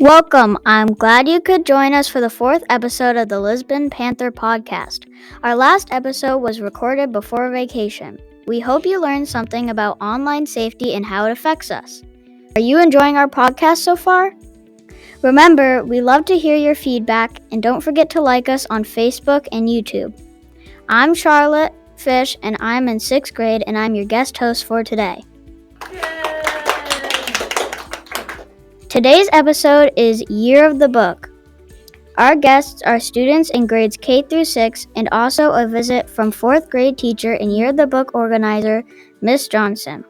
Welcome. I'm glad you could join us for the fourth episode of the Lisbon Panther podcast. Our last episode was recorded before vacation. We hope you learned something about online safety and how it affects us. Are you enjoying our podcast so far? Remember, we love to hear your feedback, and don't forget to like us on Facebook and YouTube. I'm Charlotte Fish, and I'm in 6th grade, and I'm your guest host for today. Today's episode is Year of the Book. Our guests are students in grades K through 6 and also a visit from 4th grade teacher and Year of the Book organizer, Miss Johnson.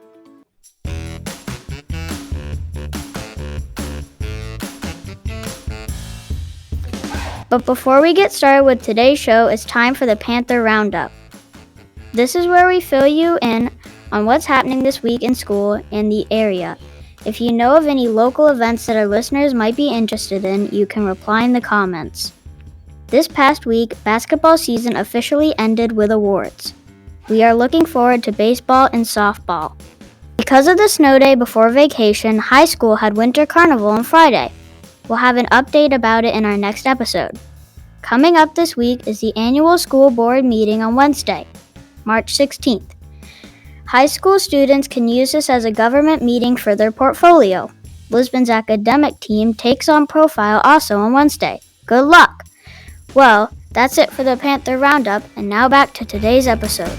But before we get started with today's show, it's time for the Panther Roundup. This is where we fill you in on what's happening this week in school and the area. If you know of any local events that our listeners might be interested in, you can reply in the comments. This past week, basketball season officially ended with awards. We are looking forward to baseball and softball. Because of the snow day before vacation, high school had winter carnival on Friday. We'll have an update about it in our next episode. Coming up this week is the annual school board meeting on Wednesday, March 16th. High school students can use this as a government meeting for their portfolio. Lisbon's academic team takes on profile also on Wednesday. Good luck! Well, that's it for the Panther Roundup, and now back to today's episode.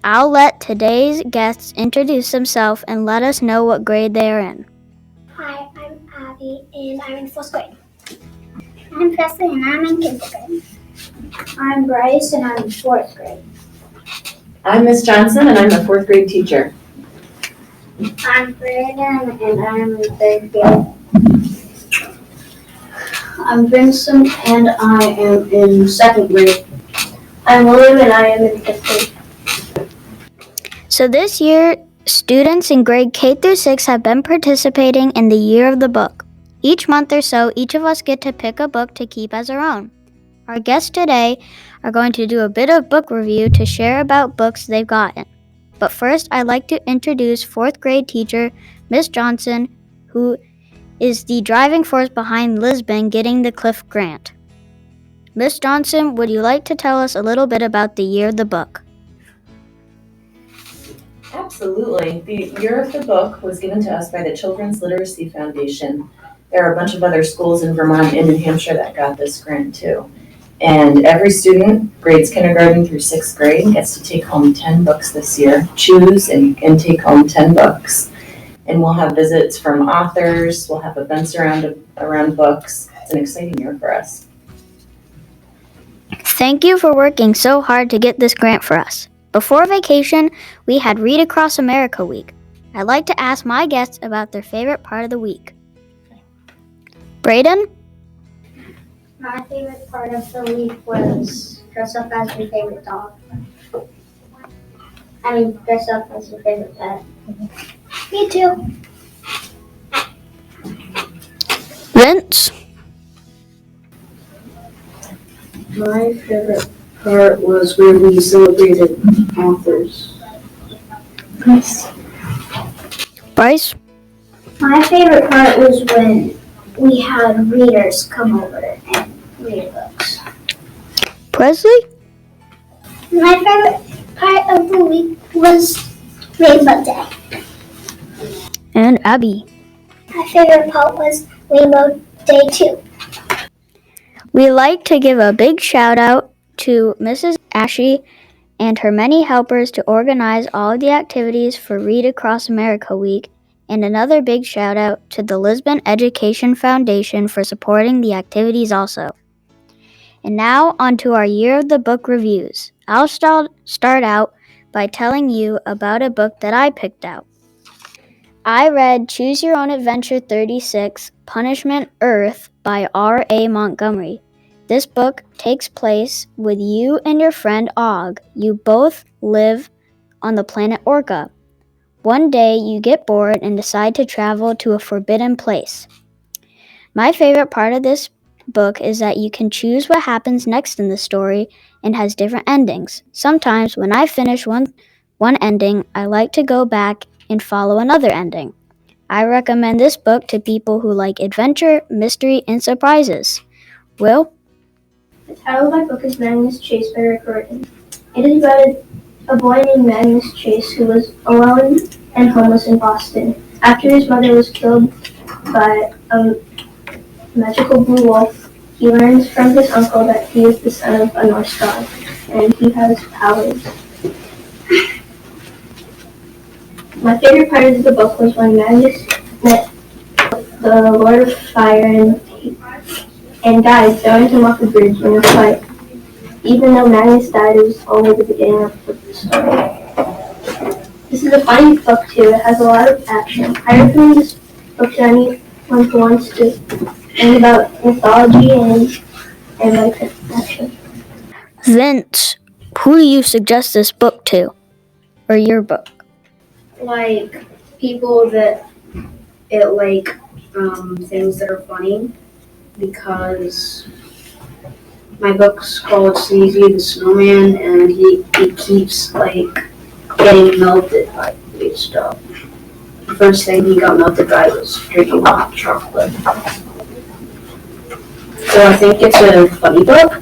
I'll let today's guests introduce themselves and let us know what grade they are in. Hi, I'm Abby, and I'm in 4th grade. I'm Presley, and I'm in kindergarten. I'm Bryce, and I'm in 4th grade. I'm Miss Johnson, and I'm a 4th grade teacher. I'm Brandon, and I'm in 3rd grade. I'm Vincent, and I am in 2nd grade. I'm William, and I am in 5th grade. So this year, students in grade K through 6 have been participating in the Year of the Book. Each month or so, each of us get to pick a book to keep as our own. Our guests today are going to do a bit of book review to share about books they've gotten. But first, I'd like to introduce 4th grade teacher, Miss Johnson, who is the driving force behind Lisbon getting the Cliff Grant. Miss Johnson, would you like to tell us a little bit about the Year of the Book? Absolutely. The Year of the Book was given to us by the Children's Literacy Foundation. There are a bunch of other schools in Vermont and New Hampshire that got this grant too. And every student, grades kindergarten through 6th grade, gets to take home 10 books this year, choose and take home 10 books. And we'll have visits from authors, we'll have events around books. It's an exciting year for us. Thank you for working so hard to get this grant for us. Before vacation, we had Read Across America Week. I'd like to ask my guests about their favorite part of the week. Braden? My favorite part of the week was dress up as your favorite dog. Dress up as your favorite pet. Me too. Vince? My favorite part was when we celebrated authors. Bryce? My favorite part was when we had readers come over and read books. Presley? My favorite part of the week was Rainbow Day. And Abby? My favorite part was Rainbow Day too. We like to give a big shout out to Mrs. Ashley and her many helpers to organize all of the activities for Read Across America Week, and another big shout out to the Lisbon Education Foundation for supporting the activities also. And now on to our Year of the Book reviews. I'll start out by telling you about a book that I picked out. I read Choose Your Own Adventure 36, Punishment Earth by R.A. Montgomery. This book takes place with you and your friend Og. You both live on the planet Orca. One day you get bored and decide to travel to a forbidden place. My favorite part of this book is that you can choose what happens next in the story and has different endings. Sometimes when I finish one ending, I like to go back and follow another ending. I recommend this book to people who like adventure, mystery, and surprises. Will? The title of my book is Magnus Chase by Rick Riordan. It is about a boy named Magnus Chase who was alone and homeless in Boston. After his mother was killed by a magical blue wolf, he learns from his uncle that he is the son of a Norse god, and he has powers. My favorite part of the book was when Magnus met the Lord of Fire and died, throwing him off the bridge in a fight. Even though Magnus died, it was only the beginning of the story. This is a funny book too. It has a lot of action. I recommend this book to anyone who wants to learn about mythology and like action. Vince, who do you suggest this book to? Or your book? Like people that it like things that are funny, because my book's called Sneezy the Snowman, and he keeps like getting melted by weird stuff. The first thing he got melted by was drinking hot chocolate. So I think it's a funny book,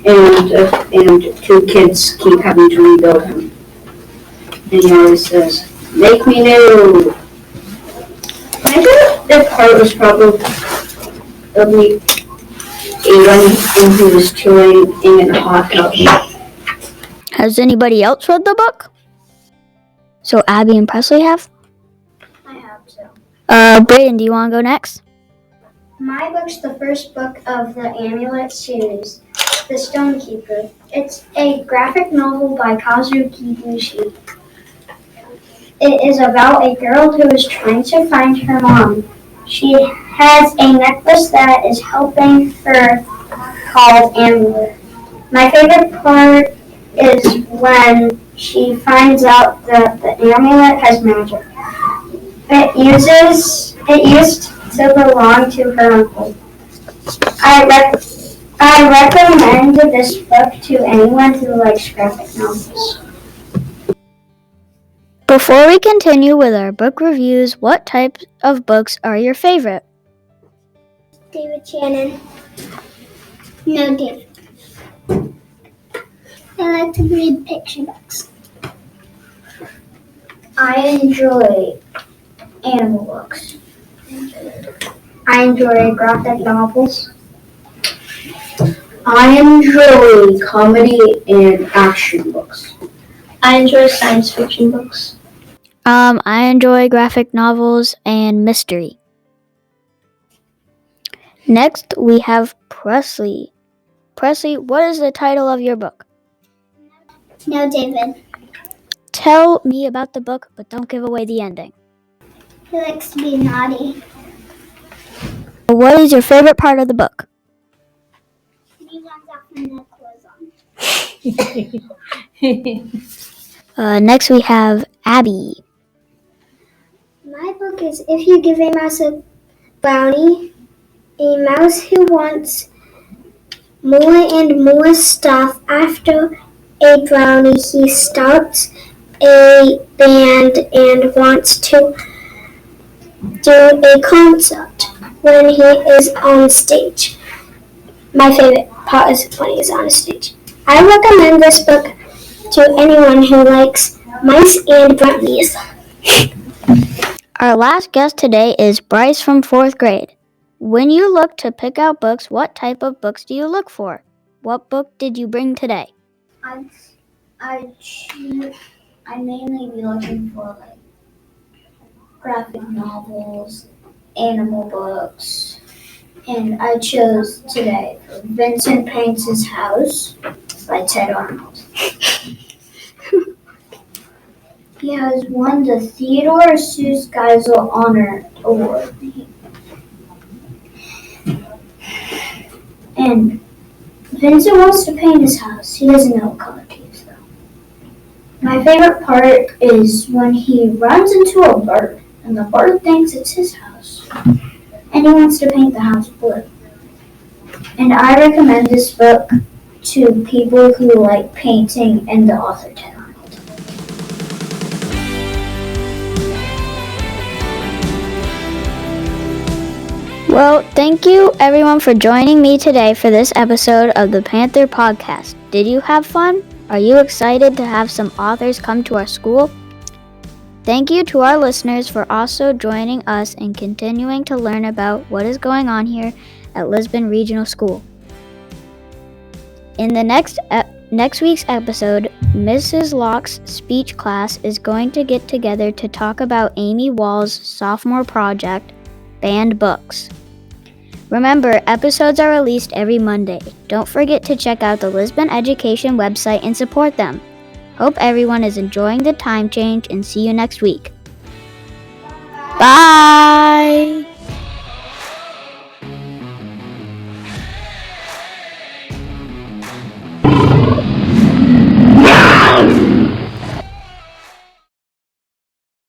and two kids keep having to rebuild him. And he always says, "Make me new." My favorite part was probably when he was chilling in a hot tub. Has anybody else read the book? So Abby and Presley have? I have so. Brayden, do you want to go next? My book's the first book of the Amulet series, The Stonekeeper. It's a graphic novel by Kazuki Bushi. It is about a girl who is trying to find her mom. She has a necklace that is helping her called Amulet. My favorite part is when she finds out that the amulet has magic. It used to belong to her uncle. I recommend this book to anyone who likes graphic novels. Before we continue with our book reviews, what types of books are your favorite? David Shannon. No, David. I like to read picture books. I enjoy animal books. I enjoy graphic novels. I enjoy comedy and action books. I enjoy science fiction books. I enjoy graphic novels and mystery. Next, we have Presley. Presley, what is the title of your book? No, David. Tell me about the book, but don't give away the ending. He likes to be naughty. What is your favorite part of the book? He runs off when no clothes on. Next, we have Abby. My book is If You Give a Mouse a Brownie, a mouse who wants more and more stuff. After a brownie, he starts a band and wants to do a concert when he is on stage. My favorite part is when he is on stage. I recommend this book to anyone who likes mice and brownies. Our last guest today is Bryce from 4th grade. When you look to pick out books, what type of books do you look for? What book did you bring today? I mainly be looking for like graphic novels, animal books, and I chose today for Vincent Paints His House by Ted Arnold. He has won the Theodore Seuss Geisel Honor Award. And Vincent wants to paint his house. He doesn't know what color to use though. My favorite part is when he runs into a bird and the bird thinks it's his house. and he wants to paint the house blue. And I recommend this book to people who like painting and the author too. Well, thank you everyone for joining me today for this episode of the Panther Podcast. Did you have fun? Are you excited to have some authors come to our school? Thank you to our listeners for also joining us and continuing to learn about what is going on here at Lisbon Regional School. In the next week's episode, Mrs. Locke's speech class is going to get together to talk about Amy Wall's sophomore project, Banned Books. Remember, episodes are released every Monday. Don't forget to check out the Lisbon Education website and support them. Hope everyone is enjoying the time change and see you next week. Bye!